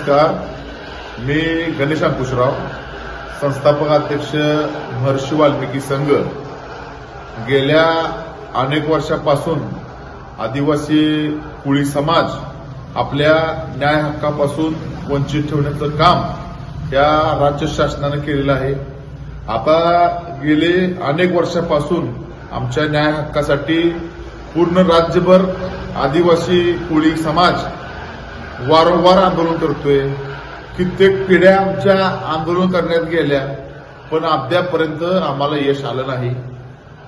नमस्कार. मी गणेश अंकुशराव, संस्थापक अध्यक्ष महर्षी वाल्मिकी संघ. गेल्या अनेक वर्षापासून आदिवासी कुळी समाज आपल्या न्याय हक्कापासून वंचित ठेवण्याचं काम या राज्य शासनाने केलेलं आहे. आता गेले अनेक वर्षापासून आमच्या न्याय हक्कासाठी पूर्ण राज्यभर आदिवासी कुळी समाज वारंवार आंदोलन करतोय. कित्येक पिढ्या आमच्या आंदोलन करण्यात गेल्या, पण अद्यापर्यंत आम्हाला यश आलं नाही.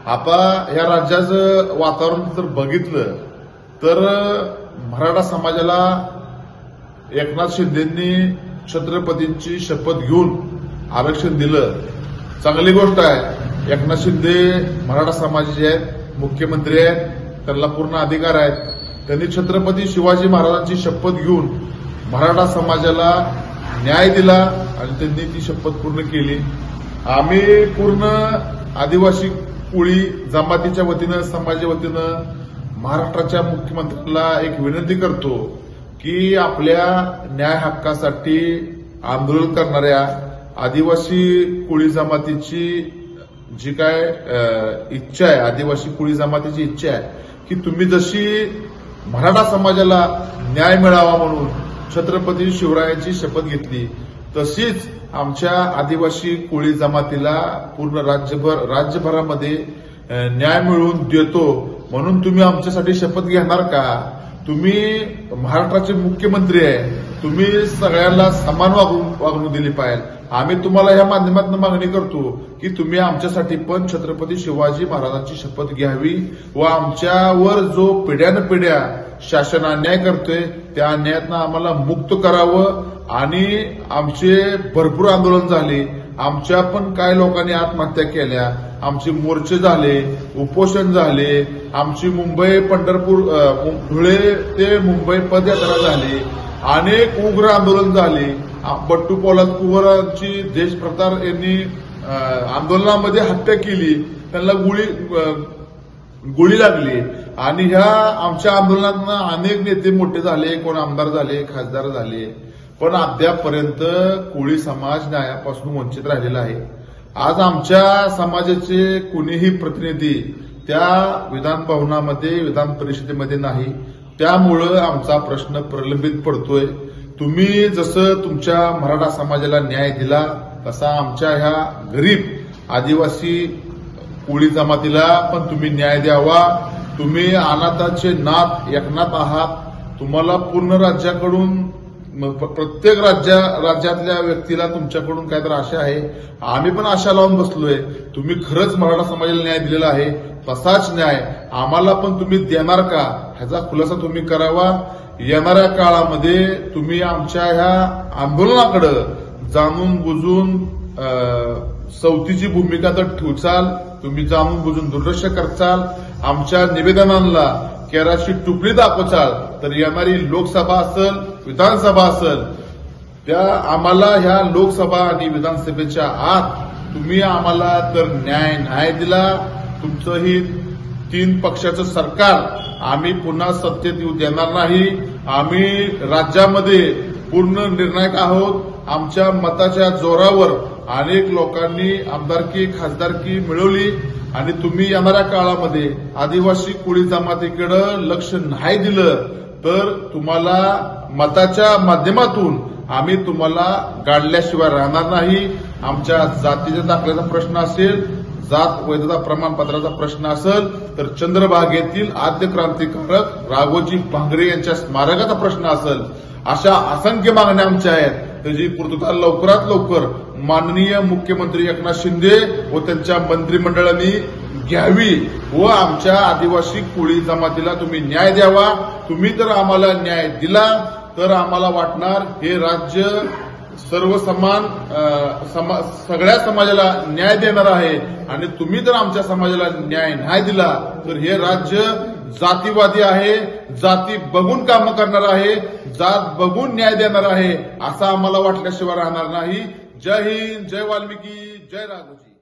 आता या राज्याचं वातावरण जर बघितलं तर मराठा समाजाला एकनाथ शिंदेंनी छत्रपतींची शपथ घेऊन आरक्षण दिलं, चांगली गोष्ट आहे. एकनाथ शिंदे मराठा समाजाचे आहेत, मुख्यमंत्री आहेत, त्यांना पूर्ण अधिकार आहेत. त्यांनी छत्रपती शिवाजी महाराजांची शपथ घेऊन मराठा समाजाला न्याय दिला आणि त्यांनी ती शपथ पूर्ण केली. आम्ही पूर्ण आदिवासी कुळी जमातीच्या वतीनं, समाजाच्या वतीनं महाराष्ट्राच्या मुख्यमंत्र्यांना एक विनंती करतो की आपल्या न्याय हक्कासाठी आंदोलन करणाऱ्या आदिवासी कुळी जमातीची जी काय इच्छा आहे, आदिवासी कुळी जमातीची इच्छा आहे की तुम्ही जशी मराठा समाजाला न्याय मिळावा म्हणून छत्रपती शिवरायांची शपथ घेतली, तशीच आमच्या आदिवासी कुळी जमातीला पूर्ण राज्यभरामध्ये न्याय मिळवून देतो म्हणून तुम्ही आमच्यासाठी शपथ घेणार का? तुम्ही महाराष्ट्राचे मुख्यमंत्री आहे, तुम्ही सगळ्यांना समान वागणूक दिली पाहिजे. आम्ही तुम्हाला या माध्यमातून मागणी करतो की तुम्ही आमच्यासाठी पण छत्रपती शिवाजी महाराजांची शपथ घ्यावी व आमच्यावर जो पिढ्यानपिढ्या शासन अन्याय करतोय त्या अन्यायातनं आम्हाला मुक्त करावं. आणि आमचे भरपूर आंदोलन झाले, आमच्या पण काही लोकांनी आत्महत्या केल्या, आमचे मोर्चे झाले, उपोषण झाले, आमची मुंबई पंढरपूर धुळे ते मुंबई पदयात्रा झाली, अनेक उग्र आंदोलन झाले. बट्टू पोलादपूरची देशप्रतार यांनी आंदोलनामध्ये हत्या केली, त्यांना गोळी लागली. आणि ह्या आमच्या आंदोलनातनं अनेक नेते मोठे झाले, कोण आमदार झाले, खासदार झाले, पण अद्यापर्यंत कुळी समाज न्यायापासून वंचित राहिलेला आहे. आज आमच्या समाजाचे कुणीही प्रतिनिधी त्या विधान भवनामध्ये, विधान परिषदेमध्ये नाही, त्यामुळं आमचा प्रश्न प्रलंबित पडतोय. तुम्ही जसं तुमच्या मराठा समाजाला न्याय दिला तसा आमच्या ह्या गरीब आदिवासी कुळी जमातीला पण तुम्ही न्याय द्यावा. तुम्ही अनाथाचे नाथ एकनाथ आहात. तुम्हाला पूर्ण राज्याकडून, प्रत्येक राज्यातल्या व्यक्तीला तुमच्याकडून काहीतरी आशा आहे. आम्ही पण आशा लावून बसलोय. तुम्ही खरंच मराठा समाजाला न्याय दिलेला आहे, तसाच न्याय आम्हाला पण तुम्ही देणार का ह्याचा खुलासा तुम्ही करावा. येणाऱ्या काळामध्ये तुम्ही आमच्या ह्या आंदोलनाकडे जाणून बुजून सवतीची भूमिका तर ठेवचाल, तुम्ही जाणून बुजून दुर्लक्ष करचाल, आमच्या निवेदनांना केराची टुकडी दाखवचाल, तर येणारी लोकसभा असेल, विधानसभा असेल, त्या आम्हाला ह्या लोकसभा आणि विधानसभेच्या आत तुम्ही आम्हाला तर न्याय नाही दिला, तुमचं ही 3 पक्षाचं सरकार आम्ही पुन्हा सत्तेत येऊ देणार नाही. आम्ही राज्यामध्ये पूर्ण निर्णायक आहोत. आमच्या मताच्या जोरावर अनेक लोकांनी आमदारकी, खासदारकी मिळवली आणि तुम्ही येणाऱ्या काळामध्ये आदिवासी कुळी जमातीकडे लक्ष नाही दिलं तर तुम्हाला मताच्या माध्यमातून आम्ही तुम्हाला गाडल्याशिवाय राहणार नाही. आमच्या जातीच्या दाखल्याचा प्रश्न असेल, जात वैधता प्रमाणपत्राचा प्रश्न असेल, तर चंद्रभागेतील आद्य क्रांतिकारक राघोजी भांगरे यांच्या स्मारकाचा प्रश्न असेल, अशा असंख्य मागण्या आमच्या आहेत. त्याची पूर्तता लवकरात लवकर माननीय मुख्यमंत्री एकनाथ शिंदे व त्यांच्या मंत्रिमंडळाने घ्यावी व आमच्या आदिवासी कुळी जमातीला तुम्ही न्याय द्यावा. तुम्ही जर आम्हाला न्याय दिला तर आम्हाला वाटणार हे राज्य सर्वसमान सगळ्या समाजाला न्याय देणार आहे. आणि तुम्ही जर आमच्या समाजाला न्याय नाही दिला तर हे राज्य जातीवादी आहे, जाती बघून कामं करणार आहे, जात बघून न्याय देणार आहे, असं आम्हाला वाटल्याशिवाय राहणार नाही. जय हिंद, जय वाल्मिकी, जय राघोजी.